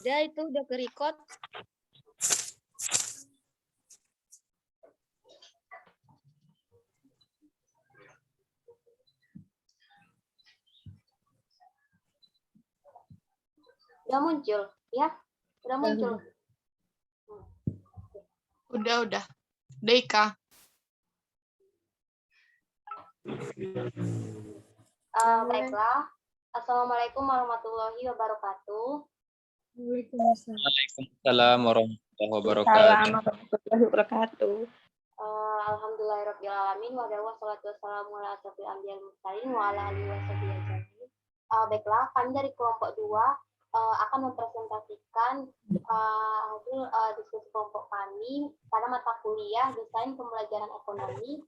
Udah itu udah ke record. Udah muncul, ya? Udah muncul. Udah. Deika. Baiklah. Assalamualaikum warahmatullahi wabarakatuh. Waalaikumsalam warahmatullahi wabarakatuh. Warahmatullahi wabarakatuh. Alhamdulillahirrabbilalamin. Wassalatu wassalamu ala asyrofil anbiya'il mursalin wa ala alihi washabihi ajmain. Baiklah, kami dari kelompok 2 akan mempresentasikan hasil diskusi kelompok kami pada mata kuliah Desain Pembelajaran Ekonomi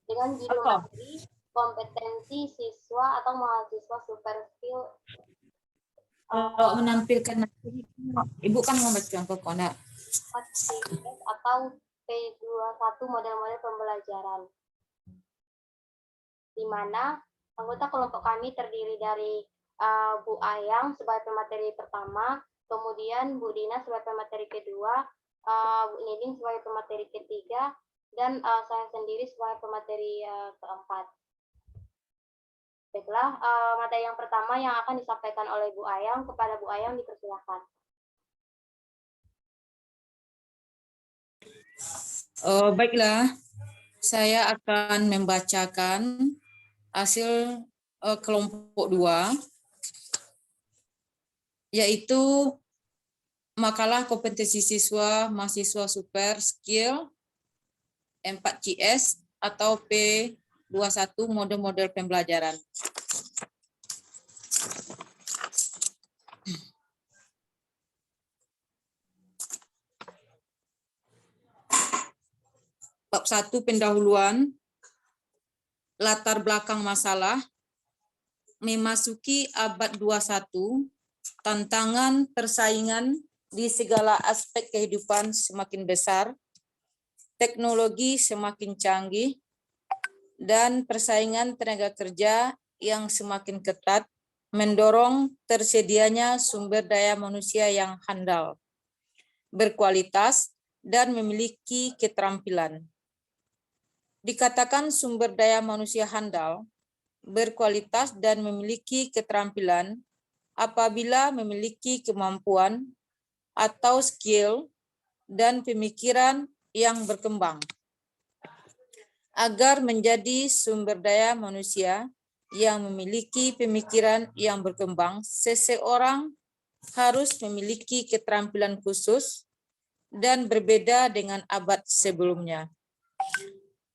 dengan judul materi kompetensi siswa atau mahasiswa super skill. Menampilkan Ibu kan mau baca pokoknya Atau P21 model-model pembelajaran, di mana anggota kelompok kami terdiri dari Bu Ayang sebagai pemateri pertama, kemudian Bu Dina sebagai pemateri kedua, Bu Niding sebagai pemateri ketiga, dan saya sendiri sebagai pemateri keempat. Baiklah, materi yang pertama yang akan disampaikan oleh Bu Ayang. Kepada Bu Ayang dipersilakan. Baiklah, saya akan membacakan hasil kelompok 2, yaitu makalah kompetensi siswa mahasiswa super skill 4CS atau P21 model-model pembelajaran. Bab 1 pendahuluan, latar belakang masalah, memasuki abad 21, tantangan persaingan di segala aspek kehidupan semakin besar, teknologi semakin canggih, dan persaingan tenaga kerja yang semakin ketat mendorong tersedianya sumber daya manusia yang handal, berkualitas, dan memiliki keterampilan. Dikatakan sumber daya manusia handal, berkualitas, dan memiliki keterampilan apabila memiliki kemampuan atau skill dan pemikiran yang berkembang. Agar menjadi sumber daya manusia yang memiliki pemikiran yang berkembang, seseorang harus memiliki keterampilan khusus dan berbeda dengan abad sebelumnya.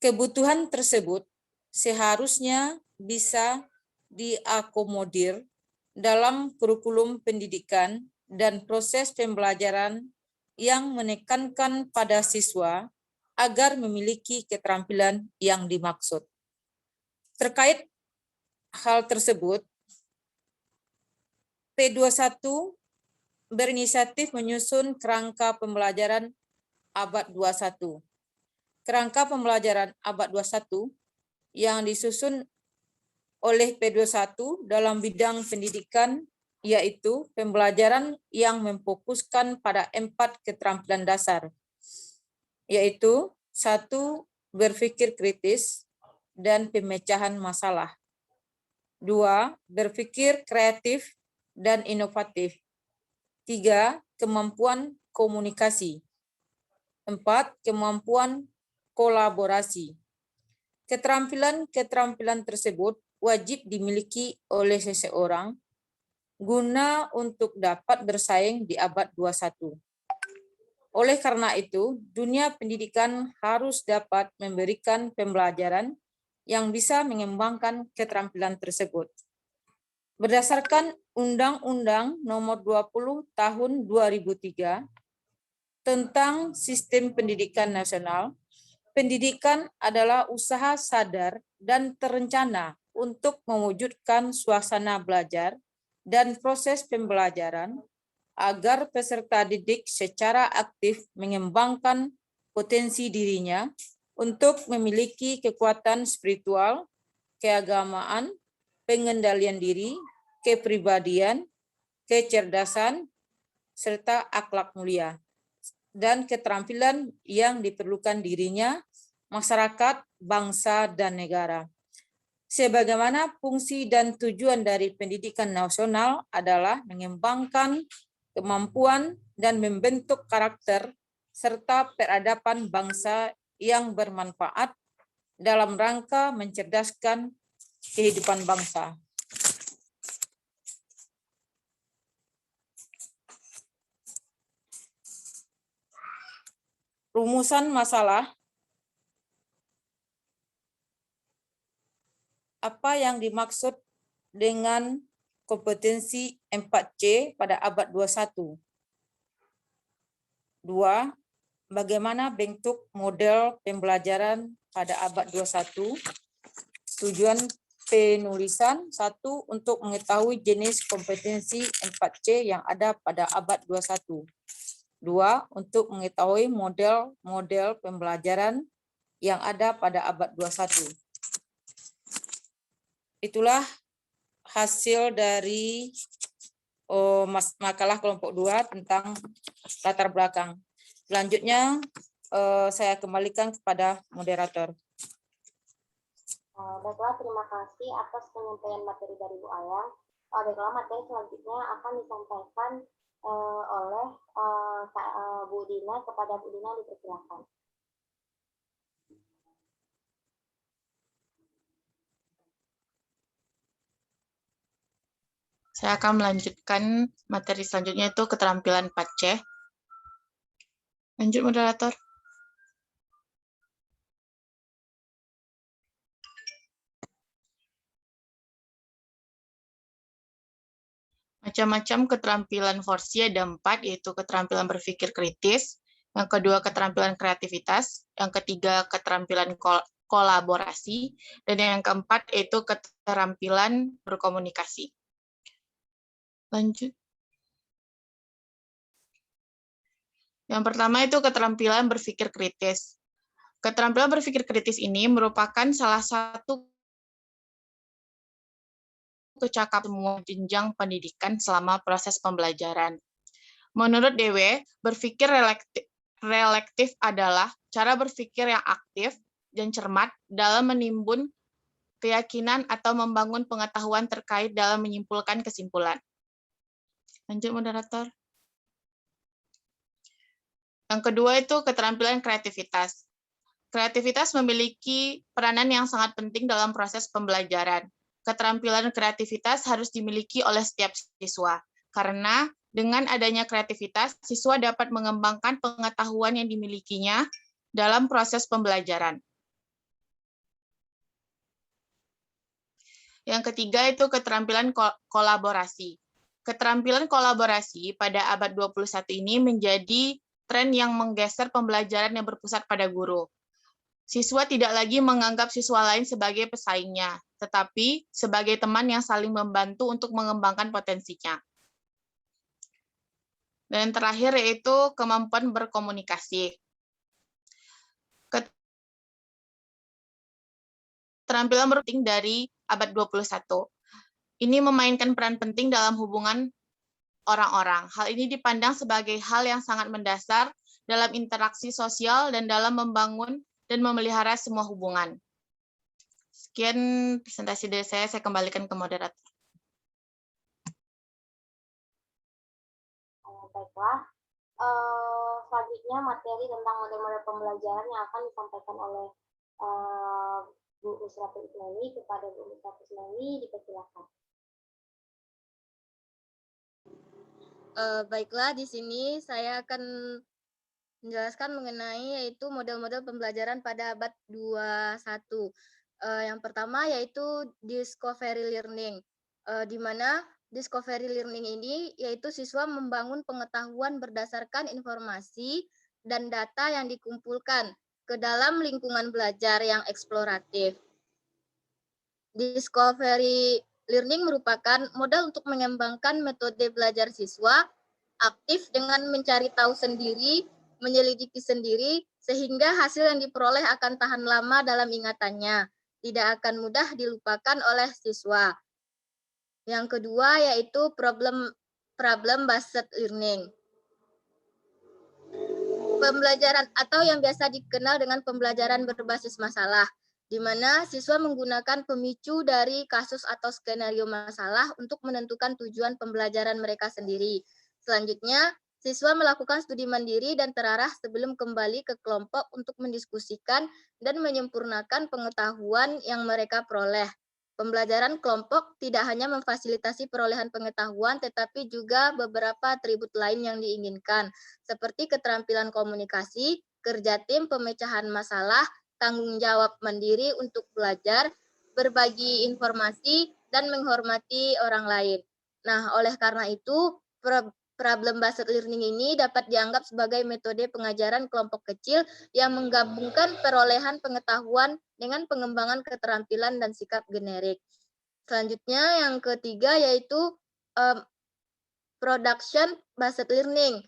Kebutuhan tersebut seharusnya bisa diakomodir dalam kurikulum pendidikan dan proses pembelajaran yang menekankan pada siswa agar memiliki keterampilan yang dimaksud. Terkait hal tersebut, P21 berinisiatif menyusun kerangka pembelajaran abad 21. Kerangka pembelajaran abad 21 yang disusun oleh P21 dalam bidang pendidikan yaitu pembelajaran yang memfokuskan pada 4 keterampilan dasar, yaitu 1. Berpikir kritis dan pemecahan masalah. 2. Berpikir kreatif dan inovatif. 3. Kemampuan komunikasi. 4. Kemampuan kolaborasi. Keterampilan-keterampilan tersebut wajib dimiliki oleh seseorang guna untuk dapat bersaing di abad 21. Oleh karena itu, dunia pendidikan harus dapat memberikan pembelajaran yang bisa mengembangkan keterampilan tersebut. Berdasarkan Undang-Undang Nomor 20 Tahun 2003 tentang Sistem Pendidikan Nasional, pendidikan adalah usaha sadar dan terencana untuk mewujudkan suasana belajar dan proses pembelajaran agar peserta didik secara aktif mengembangkan potensi dirinya untuk memiliki kekuatan spiritual, keagamaan, pengendalian diri, kepribadian, kecerdasan, serta akhlak mulia, dan keterampilan yang diperlukan dirinya, masyarakat, bangsa, dan negara. Sebagaimana fungsi dan tujuan dari pendidikan nasional adalah mengembangkan kemampuan dan membentuk karakter serta peradaban bangsa yang bermanfaat dalam rangka mencerdaskan kehidupan bangsa. Rumusan masalah. Apa yang dimaksud dengan kompetensi 4C pada abad 21? 2. Bagaimana bentuk model pembelajaran pada abad 21? Tujuan penulisan. 1. Untuk mengetahui jenis kompetensi 4C yang ada pada abad 21. 2. Untuk mengetahui model-model pembelajaran yang ada pada abad 21. Itulah hasil dari makalah kelompok 2 tentang latar belakang. Selanjutnya saya kembalikan kepada moderator. Baiklah, terima kasih atas penyampaian materi dari Bu Ayang. Baiklah, materi selanjutnya akan disampaikan oleh Bu Dina. Kepada Bu Dina dipersilakan. Saya akan melanjutkan materi selanjutnya, itu keterampilan 4C. Lanjut, moderator. Macam-macam keterampilan 4C ada 4, yaitu keterampilan berpikir kritis, yang kedua keterampilan kreativitas, yang ketiga keterampilan kolaborasi, dan yang keempat yaitu keterampilan berkomunikasi. Lanjut. Yang pertama itu keterampilan berpikir kritis. Keterampilan berpikir kritis ini merupakan salah satu kecakapan semua jenjang pendidikan selama proses pembelajaran. Menurut DW, berpikir relektif adalah cara berpikir yang aktif dan cermat dalam menimbun keyakinan atau membangun pengetahuan terkait dalam menyimpulkan kesimpulan. Lanjut, moderator. Yang kedua itu keterampilan kreativitas. Kreativitas memiliki peranan yang sangat penting dalam proses pembelajaran. Keterampilan kreativitas harus dimiliki oleh setiap siswa, karena dengan adanya kreativitas, siswa dapat mengembangkan pengetahuan yang dimilikinya dalam proses pembelajaran. Yang ketiga itu keterampilan kolaborasi. Keterampilan kolaborasi pada abad 21 ini menjadi tren yang menggeser pembelajaran yang berpusat pada guru. Siswa tidak lagi menganggap siswa lain sebagai pesaingnya, tetapi sebagai teman yang saling membantu untuk mengembangkan potensinya. Dan terakhir yaitu kemampuan berkomunikasi. Keterampilan penting dari abad 21. Ini memainkan peran penting dalam hubungan orang-orang. Hal ini dipandang sebagai hal yang sangat mendasar dalam interaksi sosial dan dalam membangun dan memelihara semua hubungan. Sekian presentasi dari saya kembalikan ke moderator. Baiklah, selanjutnya materi tentang model-model pembelajaran yang akan disampaikan oleh Bu Nusratul Ismaili. Kepada Bu Nusratul Ismaili dipersilakan. Baiklah, di sini saya akan menjelaskan mengenai yaitu model-model pembelajaran pada abad 21. Yang pertama yaitu discovery learning, di mana discovery learning ini yaitu siswa membangun pengetahuan berdasarkan informasi dan data yang dikumpulkan ke dalam lingkungan belajar yang eksploratif. Discovery learning merupakan modal untuk mengembangkan metode belajar siswa aktif dengan mencari tahu sendiri, menyelidiki sendiri, sehingga hasil yang diperoleh akan tahan lama dalam ingatannya, tidak akan mudah dilupakan oleh siswa. Yang kedua yaitu problem problem based learning. Pembelajaran atau yang biasa dikenal dengan pembelajaran berbasis masalah, di mana siswa menggunakan pemicu dari kasus atau skenario masalah untuk menentukan tujuan pembelajaran mereka sendiri. Selanjutnya, siswa melakukan studi mandiri dan terarah sebelum kembali ke kelompok untuk mendiskusikan dan menyempurnakan pengetahuan yang mereka peroleh. Pembelajaran kelompok tidak hanya memfasilitasi perolehan pengetahuan, tetapi juga beberapa atribut lain yang diinginkan, seperti keterampilan komunikasi, kerja tim, pemecahan masalah, tanggung jawab mandiri untuk belajar, berbagi informasi, dan menghormati orang lain. Nah, oleh karena itu, problem based learning ini dapat dianggap sebagai metode pengajaran kelompok kecil yang menggabungkan perolehan pengetahuan dengan pengembangan keterampilan dan sikap generik. Selanjutnya yang ketiga yaitu production based learning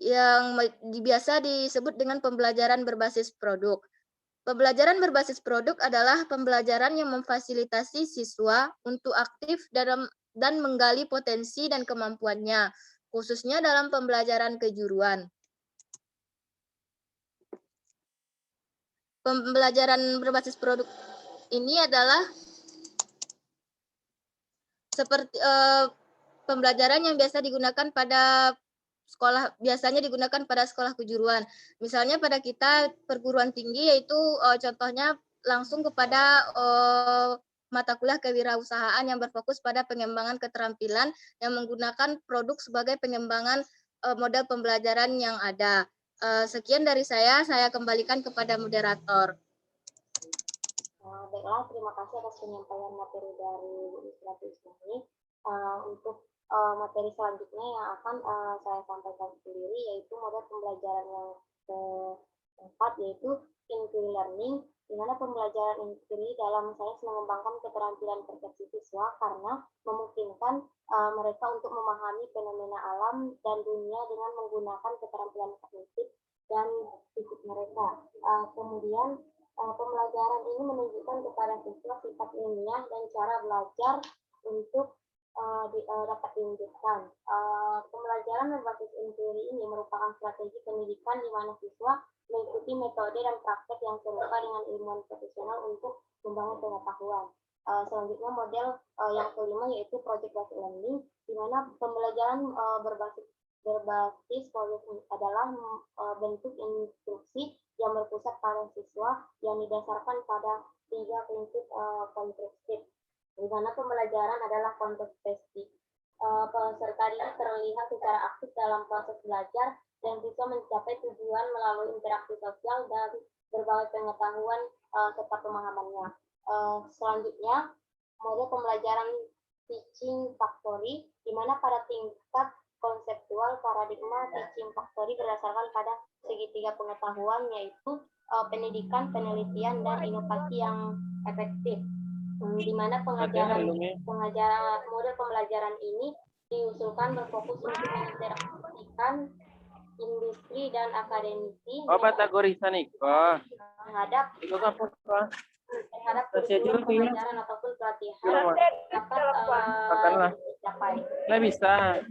yang biasa disebut dengan pembelajaran berbasis produk. Pembelajaran berbasis produk adalah pembelajaran yang memfasilitasi siswa untuk aktif dan menggali potensi dan kemampuannya, khususnya dalam pembelajaran kejuruan. Pembelajaran berbasis produk ini adalah seperti pembelajaran yang biasanya digunakan pada sekolah kejuruan. Misalnya pada kita perguruan tinggi yaitu contohnya langsung kepada mata kuliah kewirausahaan yang berfokus pada pengembangan keterampilan yang menggunakan produk sebagai pengembangan model pembelajaran yang ada. Sekian dari saya kembalikan kepada moderator. Baiklah, terima kasih atas penyampaian materi dari Bu Isra ini. Untuk materi selanjutnya yang akan saya sampaikan sendiri yaitu model pembelajaran yang keempat yaitu inquiry learning, di mana pembelajaran inquiry dalam sains mengembangkan keterampilan persepsi siswa karena memungkinkan mereka untuk memahami fenomena alam dan dunia dengan menggunakan keterampilan kognitif dan fisik mereka. Kemudian pembelajaran ini menunjukkan kepada siswa sifat ilmiah dan cara belajar untuk dapat diwujudkan. Pembelajaran berbasis inquiry ini merupakan strategi pendidikan di mana siswa mengikuti metode dan praktek yang serupa dengan ilmuwan profesional untuk membangun pengetahuan. Selanjutnya model yang kelima yaitu project based learning, di mana pembelajaran berbasis project adalah bentuk instruksi yang berpusat pada siswa yang didasarkan pada 3 prinsip kontekstif, di mana pembelajaran adalah konteks-spesifik. Peserta didik terlihat secara aktif dalam proses belajar dan siswa mencapai tujuan melalui interaksi sosial dan berbagai pengetahuan serta pemahamannya. Selanjutnya, model pembelajaran teaching factory, di mana pada tingkat konseptual paradigma teaching factory berdasarkan pada segitiga pengetahuan yaitu pendidikan, penelitian, dan inovasi yang efektif. Di mana model pembelajaran ini diusulkan berfokus untuk menginteraksikan industri dan akademisi terhadap pembelajaran ataupun pelatihan dapat dicapai. Bisa.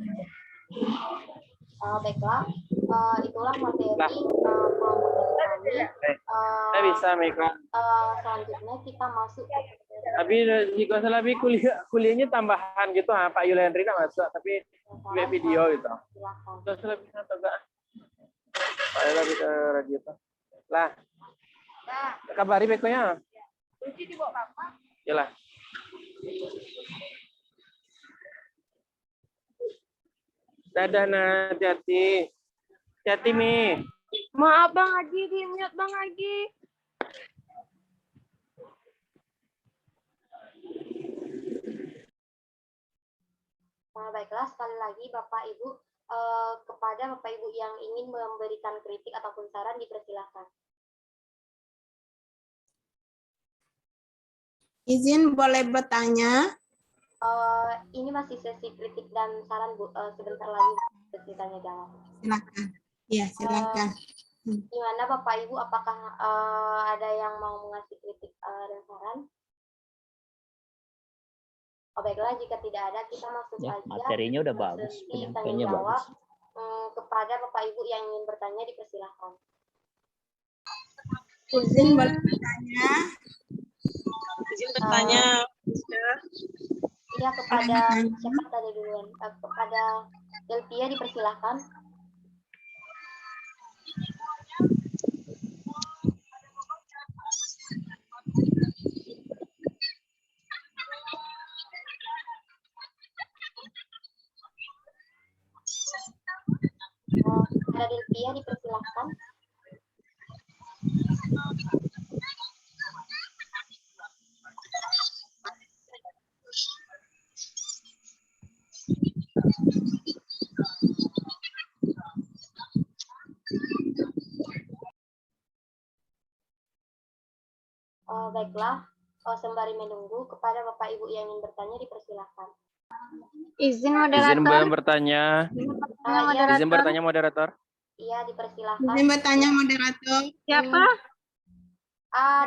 Baiklah, itulah materi kelompok kami. Bisa, Mika. Selanjutnya kita masuk. Tapi jika salah kuliahnya tambahan gitu, Pak Yul Henry nggak masuk, tapi video gitu. Terus lebih atau enggak? Pak Yul bisa radio tuh. Lah. Kabari bekonya. Kunci dibawa Bapak. Yalah. Dadah, Nat, hati-hati. Hati-hati, Mi. Maaf Bang Haji, di-mute Bang Haji. Baiklah, sekali lagi Bapak Ibu, kepada Bapak Ibu yang ingin memberikan kritik ataupun saran dipersilakan. Izin boleh bertanya? Ini masih sesi kritik dan saran Bu, sebentar lagi sesi tanya jawab. Silakan. Ya, silakan. Gimana Bapak Ibu, apakah ada yang mau mengasih kritik dan saran? Baiklah, jika tidak ada, kita masuk Ya, saja materinya udah ke bagus, sesi penyampaiannya tanya jawab. bagus. Kepada Bapak Ibu yang ingin bertanya, dipersilahkan. Izin boleh bertanya. Izin bertanya. Iya, kepada siapa tadi duluan? Kepada Delpia dipersilahkan. Kepada Delpia dipersilahkan. Baiklah, sembari menunggu, kepada Bapak Ibu yang ingin bertanya dipersilahkan. Izin Izin moderator. bertanya. Izin bertanya moderator. Iya, dipersilahkan. Izin bertanya moderator. Siapa?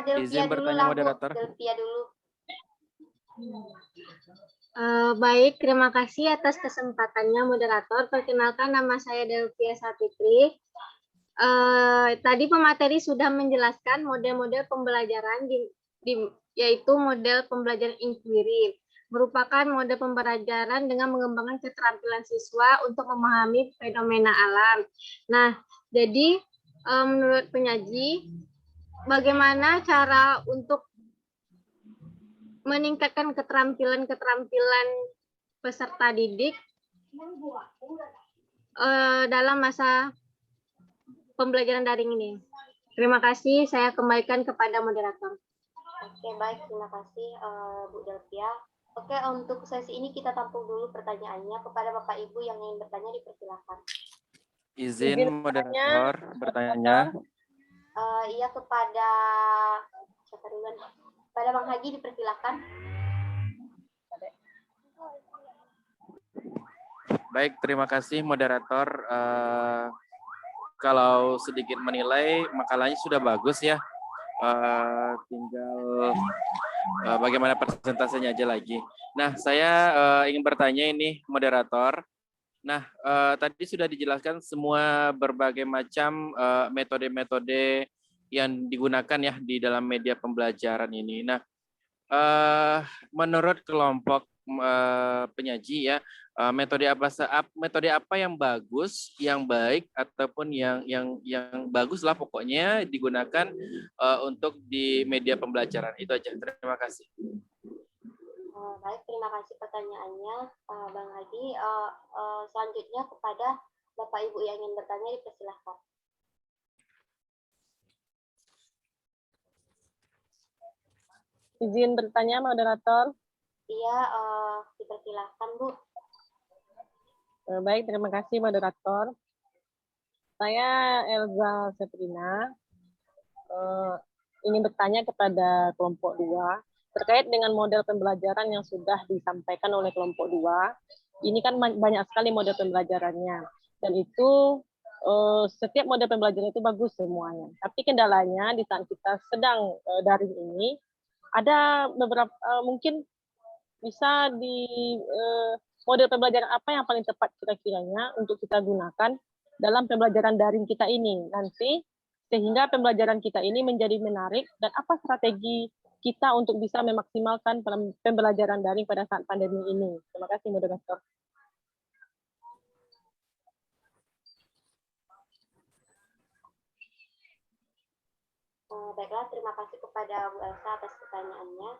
Delpia Izin dulu bertanya lah, Bu. moderator. Delpia dulu. Baik, terima kasih atas kesempatannya moderator. Perkenalkan, nama saya Delpia Sapitri. Tadi pemateri sudah menjelaskan model-model pembelajaran yaitu model pembelajaran inquiry, merupakan model pembelajaran dengan mengembangkan keterampilan siswa untuk memahami fenomena alam. Nah, jadi menurut penyaji, bagaimana cara untuk meningkatkan keterampilan peserta didik dalam masa pembelajaran daring ini? Terima kasih, saya kembalikan kepada moderator. Oke, baik, terima kasih Bu Delpia. Oke, untuk sesi ini kita tampung dulu pertanyaannya. Kepada Bapak Ibu yang ingin bertanya dipersilahkan. Izin moderator bertanya. Iya, kepada siapa duluan? Kepada Bang Haji dipersilahkan. Baik, terima kasih moderator. Kalau sedikit menilai, makalahnya sudah bagus ya. Tinggal bagaimana persentasenya aja lagi. Nah, saya ingin bertanya ini moderator. Nah, tadi sudah dijelaskan semua berbagai macam metode-metode yang digunakan ya di dalam media pembelajaran ini. Nah, menurut kelompok penyaji ya, metode apa yang bagus, yang baik ataupun yang bagus lah pokoknya digunakan untuk di media pembelajaran. Itu aja. Terima kasih. Baik, terima kasih pertanyaannya, Bang Haji. Selanjutnya kepada Bapak Ibu yang ingin bertanya dipersilahkan. Izin bertanya, moderator. Iya, dipersilahkan, Bu. Baik, terima kasih, moderator. Saya Elza Seprina, ingin bertanya kepada kelompok 2 terkait dengan model pembelajaran yang sudah disampaikan oleh kelompok 2. Ini kan banyak sekali model pembelajarannya, dan itu setiap model pembelajaran itu bagus semuanya. Tapi kendalanya di saat kita sedang daring ini, ada beberapa mungkin bisa di model pembelajaran apa yang paling tepat kira-kiranya untuk kita gunakan dalam pembelajaran daring kita ini nanti, sehingga pembelajaran kita ini menjadi menarik, dan apa strategi kita untuk bisa memaksimalkan pembelajaran daring pada saat pandemi ini. Terima kasih, moderator. Baiklah, terima kasih kepada Bu Elsa atas pertanyaannya.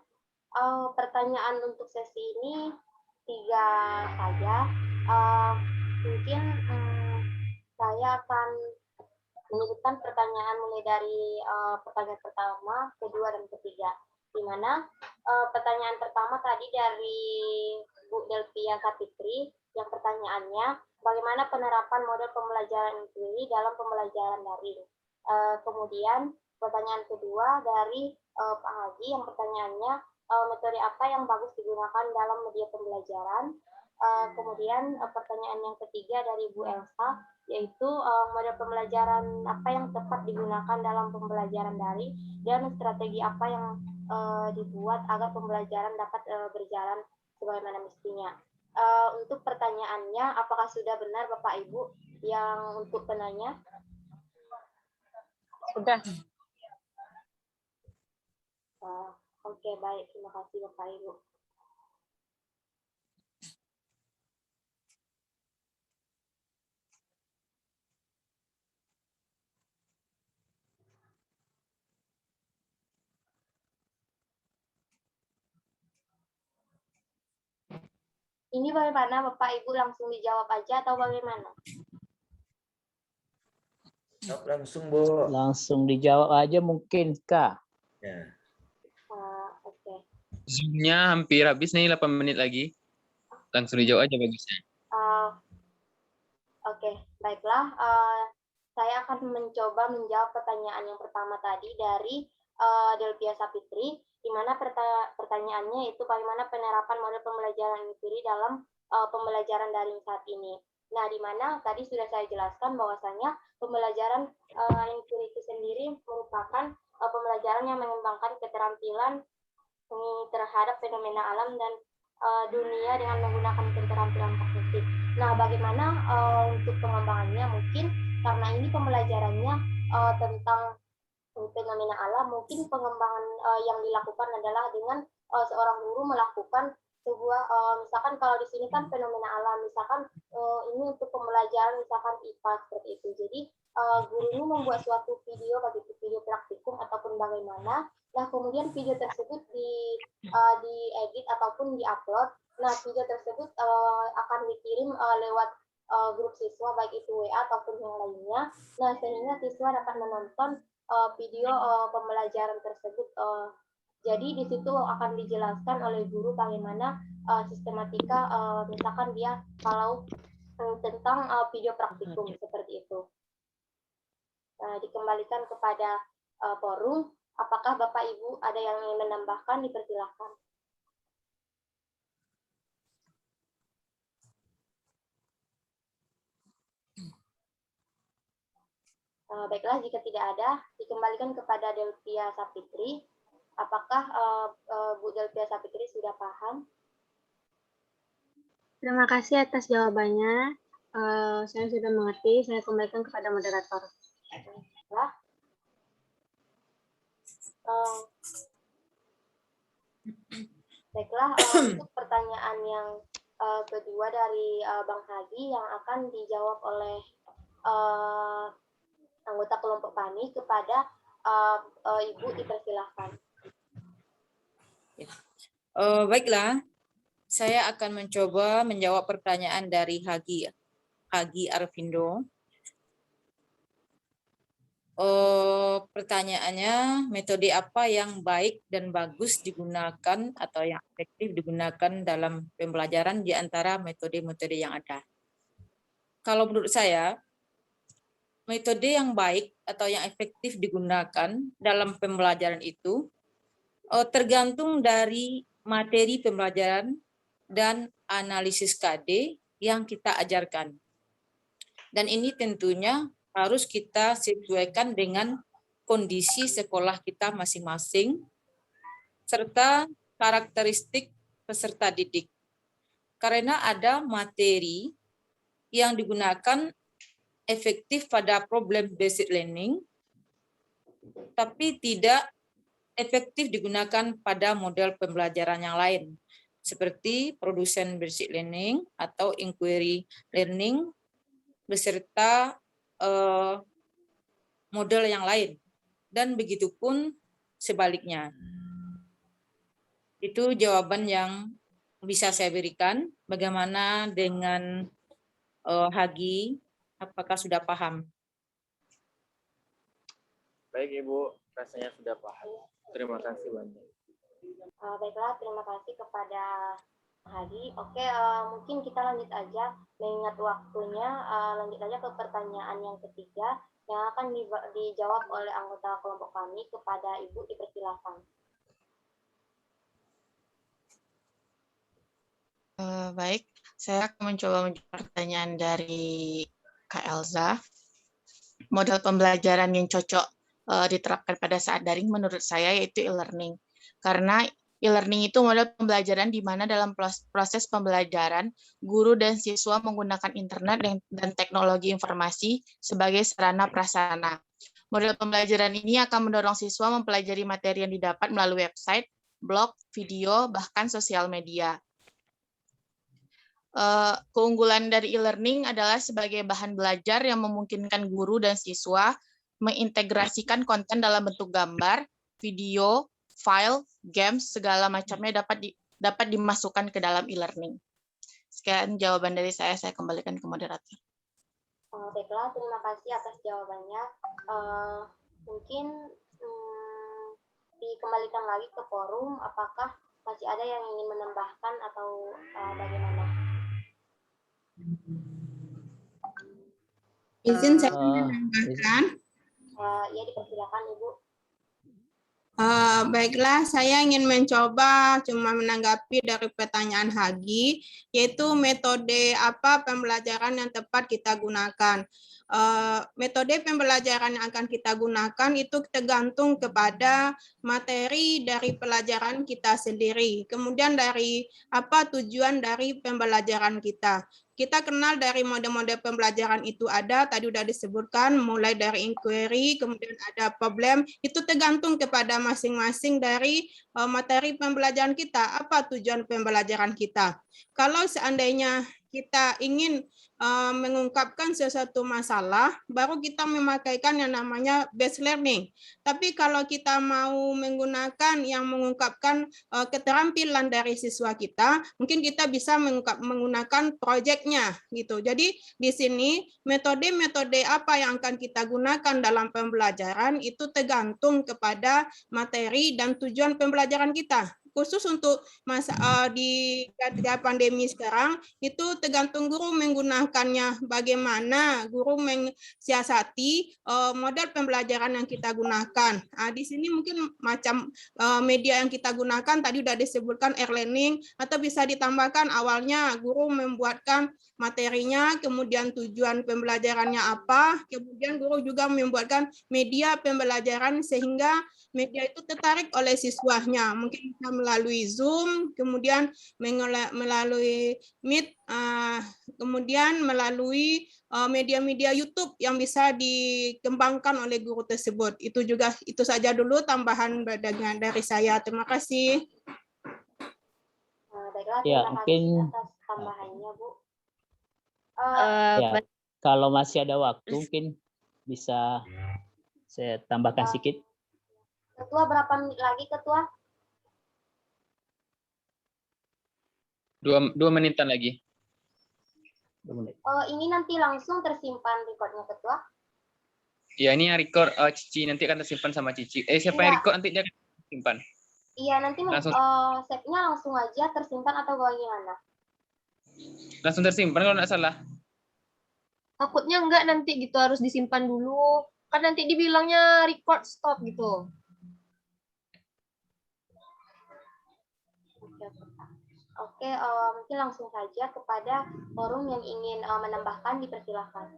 Pertanyaan untuk sesi ini 3 saja. Mungkin saya akan menyebutkan pertanyaan mulai dari pertanyaan pertama, kedua, dan ketiga. Di mana pertanyaan pertama tadi dari Bu Delpia Sapitri, yang pertanyaannya, bagaimana penerapan model pembelajaran inquiry dalam pembelajaran daring? Kemudian pertanyaan kedua dari Pak Haji, yang pertanyaannya, metode apa yang bagus digunakan dalam media pembelajaran? Kemudian pertanyaan yang ketiga dari Bu Elsa, yaitu model pembelajaran apa yang tepat digunakan dalam pembelajaran daring, dan strategi apa yang dibuat agar pembelajaran dapat berjalan sebagaimana mestinya. Untuk pertanyaannya, apakah sudah benar Bapak Ibu yang untuk penanya? Sudah. Oke, baik. Terima kasih Bapak Ibu. Ini bagaimana Bapak Ibu, langsung dijawab aja atau bagaimana? Jawab langsung, Bu. Langsung dijawab aja mungkin, Kak. Ya. Oke. Zoom-nya hampir habis nih, 8 menit lagi. Langsung dijawab aja bagusnya. Oke, baiklah. Saya akan mencoba menjawab pertanyaan yang pertama tadi dari Delvia Sapitri, di mana pertanyaannya itu bagaimana penerapan model pembelajaran Inquiry dalam pembelajaran daring saat ini. Nah, di mana tadi sudah saya jelaskan bahwasanya pembelajaran Inquiry itu sendiri merupakan pembelajaran yang mengembangkan keterampilan terhadap fenomena alam dan dunia dengan menggunakan keterampilan kognitif. Nah, bagaimana untuk pengembangannya? Mungkin karena ini pembelajarannya tentang fenomena alam, mungkin pengembangan yang dilakukan adalah dengan seorang guru melakukan sebuah, misalkan kalau di sini kan fenomena alam, misalkan ini untuk pembelajaran misalkan IPA seperti itu. Jadi guru ini membuat suatu video, baik itu video praktikum ataupun bagaimana. Nah, kemudian video tersebut diedit ataupun diupload. Nah, video tersebut akan dikirim lewat grup siswa, baik itu WA ataupun yang lainnya. Nah, sehingga siswa dapat menonton video pembelajaran tersebut. Jadi di situ akan dijelaskan oleh guru bagaimana sistematika, misalkan dia kalau tentang video praktikum seperti itu. Dikembalikan kepada forum. Apakah Bapak Ibu ada yang ingin menambahkan? Dipersilakan. Baiklah, jika tidak ada, dikembalikan kepada Delvia Sapitri. Apakah Bu Delvia Sapitri sudah paham? Terima kasih atas jawabannya. Saya sudah mengerti. Saya kembalikan kepada moderator. Baiklah, untuk pertanyaan yang kedua dari Bang Hadi yang akan dijawab oleh anggota kelompok kami kepada Ibu, dipersilahkan. Baiklah, saya akan mencoba menjawab pertanyaan dari Hagi Arvindo. Pertanyaannya, metode apa yang baik dan bagus digunakan atau yang efektif digunakan dalam pembelajaran di antara metode-metode yang ada? Kalau menurut saya, metode yang baik atau yang efektif digunakan dalam pembelajaran itu tergantung dari materi pembelajaran dan analisis KD yang kita ajarkan. Dan ini tentunya harus kita sesuaikan dengan kondisi sekolah kita masing-masing, serta karakteristik peserta didik. Karena ada materi yang digunakan efektif pada problem-based learning, tapi tidak efektif digunakan pada model pembelajaran yang lain, seperti production-based learning atau inquiry learning, beserta model yang lain, dan begitu pun sebaliknya. Itu jawaban yang bisa saya berikan. Bagaimana dengan Hagi? Apakah sudah paham? Baik Ibu, rasanya sudah paham. Terima kasih banyak. Baiklah, terima kasih kepada Hadi. Oke, mungkin kita lanjut aja, mengingat waktunya, lanjut aja ke pertanyaan yang ketiga yang akan dijawab oleh anggota kelompok kami kepada Ibu, dipersilakan. Baik, saya akan mencoba menjawab pertanyaan dari Kak Elza. Model pembelajaran yang cocok diterapkan pada saat daring menurut saya yaitu e-learning. Karena E-learning itu model pembelajaran di mana dalam proses pembelajaran, guru dan siswa menggunakan internet dan teknologi informasi sebagai sarana prasarana. Model pembelajaran ini akan mendorong siswa mempelajari materi yang didapat melalui website, blog, video, bahkan sosial media. Keunggulan dari e-learning adalah sebagai bahan belajar yang memungkinkan guru dan siswa mengintegrasikan konten dalam bentuk gambar, video, file, games, segala macamnya dapat dimasukkan ke dalam e-learning. Sekian jawaban dari saya kembalikan ke moderator. Baiklah, terima kasih atas jawabannya. Mungkin dikembalikan lagi ke forum, apakah masih ada yang ingin menambahkan atau bagaimana? Izin saya menambahkan. Ya, dipersilakan Ibu. Baiklah, saya ingin mencoba cuma menanggapi dari pertanyaan Hagi, yaitu metode apa pembelajaran yang tepat kita gunakan. Metode pembelajaran yang akan kita gunakan itu tergantung kepada materi dari pelajaran kita sendiri. Kemudian dari apa tujuan dari pembelajaran kita. Kita kenal dari model-model pembelajaran itu ada, tadi sudah disebutkan, mulai dari inquiry, kemudian ada problem, itu tergantung kepada masing-masing dari materi pembelajaran kita, apa tujuan pembelajaran kita. Kalau seandainya kita ingin mengungkapkan sesuatu masalah, baru kita memakaikan yang namanya based learning. Tapi kalau kita mau menggunakan yang mengungkapkan keterampilan dari siswa kita, mungkin kita bisa menggunakan proyeknya gitu. Jadi di sini metode-metode apa yang akan kita gunakan dalam pembelajaran itu tergantung kepada materi dan tujuan pembelajaran kita. Khusus untuk di ketika pandemi sekarang, itu tergantung guru menggunakannya, bagaimana guru mensiasati model pembelajaran yang kita gunakan. Di sini mungkin macam media yang kita gunakan, tadi sudah disebutkan e-learning, atau bisa ditambahkan awalnya guru membuatkan materinya, kemudian tujuan pembelajarannya apa, kemudian guru juga membuatkan media pembelajaran sehingga media itu tertarik oleh siswanya, mungkin bisa melalui Zoom, kemudian melalui Meet, kemudian melalui media-media YouTube yang bisa dikembangkan oleh guru tersebut. Itu saja dulu tambahan dari saya. Terima kasih. Baiklah, Ya, terima mungkin kasih atas tambahannya, Bu. ya, kalau masih ada waktu mungkin bisa saya tambahkan sedikit. Ketua, berapa menit lagi, Ketua? 2 menitan lagi. 2 menit. Ini nanti langsung tersimpan recordnya, Ketua? Ya, ini yang record Cici, nanti akan tersimpan sama Cici. Siapa yang record nanti dia akan simpan? Iya, nanti save-nya langsung aja tersimpan atau bagaimana? Langsung tersimpan kalau nggak salah. Takutnya enggak nanti gitu harus disimpan dulu. Kan nanti dibilangnya record stop gitu. Oke, mungkin langsung saja kepada forum yang ingin menambahkan, dipersilakan.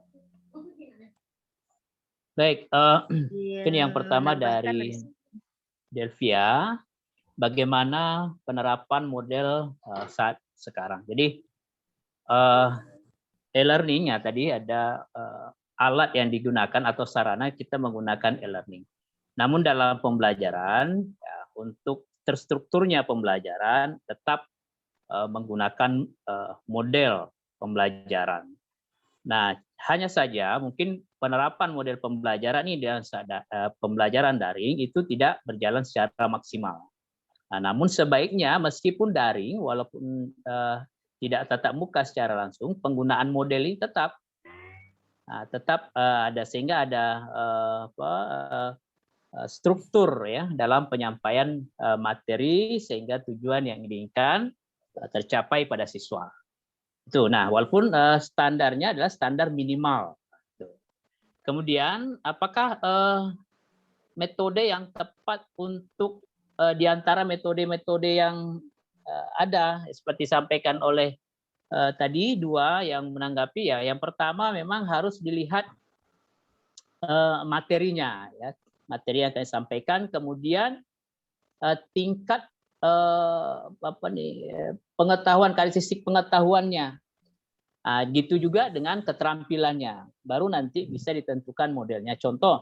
Baik, mungkin yang pertama dari Delvia, bagaimana penerapan model saat sekarang. Jadi e-learning ya tadi ada alat yang digunakan atau sarana kita menggunakan e-learning. Namun dalam pembelajaran ya, untuk terstrukturnya pembelajaran tetap menggunakan model pembelajaran. Nah, hanya saja mungkin penerapan model pembelajaran ini dan pembelajaran daring itu tidak berjalan secara maksimal. Nah, namun sebaiknya meskipun daring, walaupun tidak tatap muka secara langsung, penggunaan model ini tetap ada sehingga ada struktur ya dalam penyampaian materi sehingga tujuan yang diinginkan tercapai pada siswa. Itu. Nah, walaupun standarnya adalah standar minimal. Kemudian, apakah metode yang tepat untuk di antara metode-metode yang ada seperti disampaikan oleh tadi 2 yang menanggapi ya. Yang pertama memang harus dilihat materinya ya. Materi yang akan disampaikan, kemudian tingkat pengetahuan, karakteristik pengetahuannya. Nah, gitu juga dengan keterampilannya. Baru nanti bisa ditentukan modelnya. Contoh,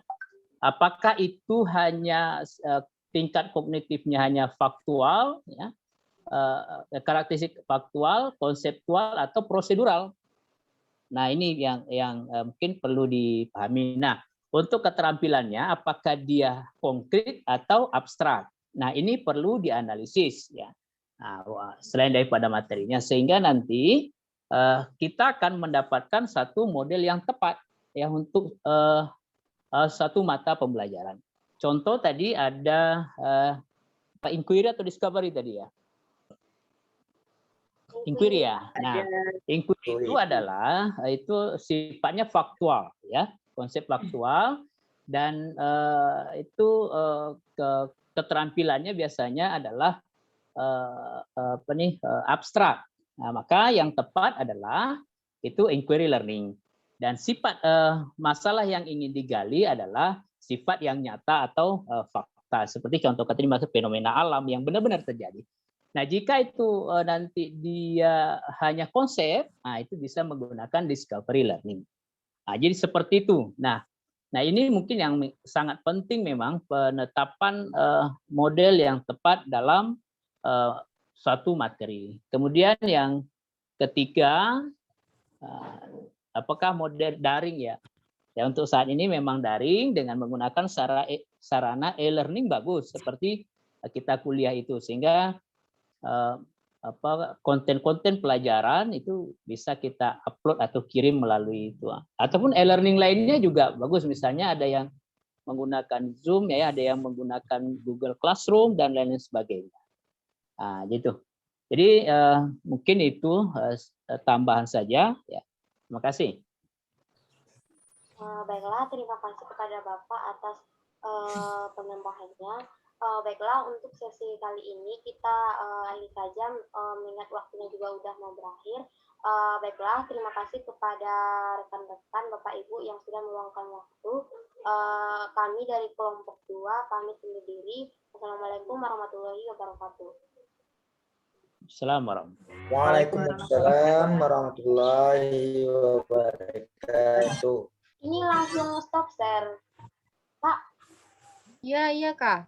apakah itu hanya tingkat kognitifnya hanya faktual, ya, karakteristik faktual, konseptual, atau prosedural. Nah, ini yang mungkin perlu dipahami. Nah, untuk keterampilannya, apakah dia konkret atau abstrak? Nah, ini perlu dianalisis, ya. Nah, selain daripada materinya, sehingga nanti kita akan mendapatkan satu model yang tepat ya untuk satu mata pembelajaran. Contoh tadi ada inquiry atau discovery tadi ya. Inquiry ya. Nah, inquiry itu adalah itu sifatnya faktual ya, konsep faktual, dan itu keterampilannya biasanya adalah abstrak. Nah, maka yang tepat adalah itu inquiry learning. Dan sifat masalah yang ingin digali adalah sifat yang nyata atau fakta. Seperti contoh tadi maksud fenomena alam yang benar-benar terjadi. Nah, jika itu nanti dia hanya konsep, nah itu bisa menggunakan discovery learning. Nah, jadi seperti itu. Nah, ini mungkin yang sangat penting memang penetapan model yang tepat dalam suatu materi. Kemudian yang ketiga, apakah model daring ya? Ya, untuk saat ini memang daring dengan menggunakan sarana e-learning bagus seperti kita kuliah itu, sehingga konten-konten pelajaran itu bisa kita upload atau kirim melalui itu. Ataupun e-learning lainnya juga bagus, misalnya ada yang menggunakan Zoom ya, ada yang menggunakan Google Classroom dan lain sebagainya. Nah, gitu. Jadi mungkin itu tambahan saja ya. Terima kasih. Baiklah, terima kasih kepada Bapak atas penyampaiannya. Baiklah, untuk sesi kali ini kita akhiri saja, mengingat waktunya juga udah mau berakhir. Baiklah, terima kasih kepada rekan-rekan Bapak Ibu yang sudah meluangkan waktu. Kami dari kelompok 2 pamit undur diri. Assalamualaikum warahmatullahi wabarakatuh. Assalamualaikum. Waalaikumsalam warahmatullahi wabarakatuh. Ini langsung stop share, Kak. Iya, Kak.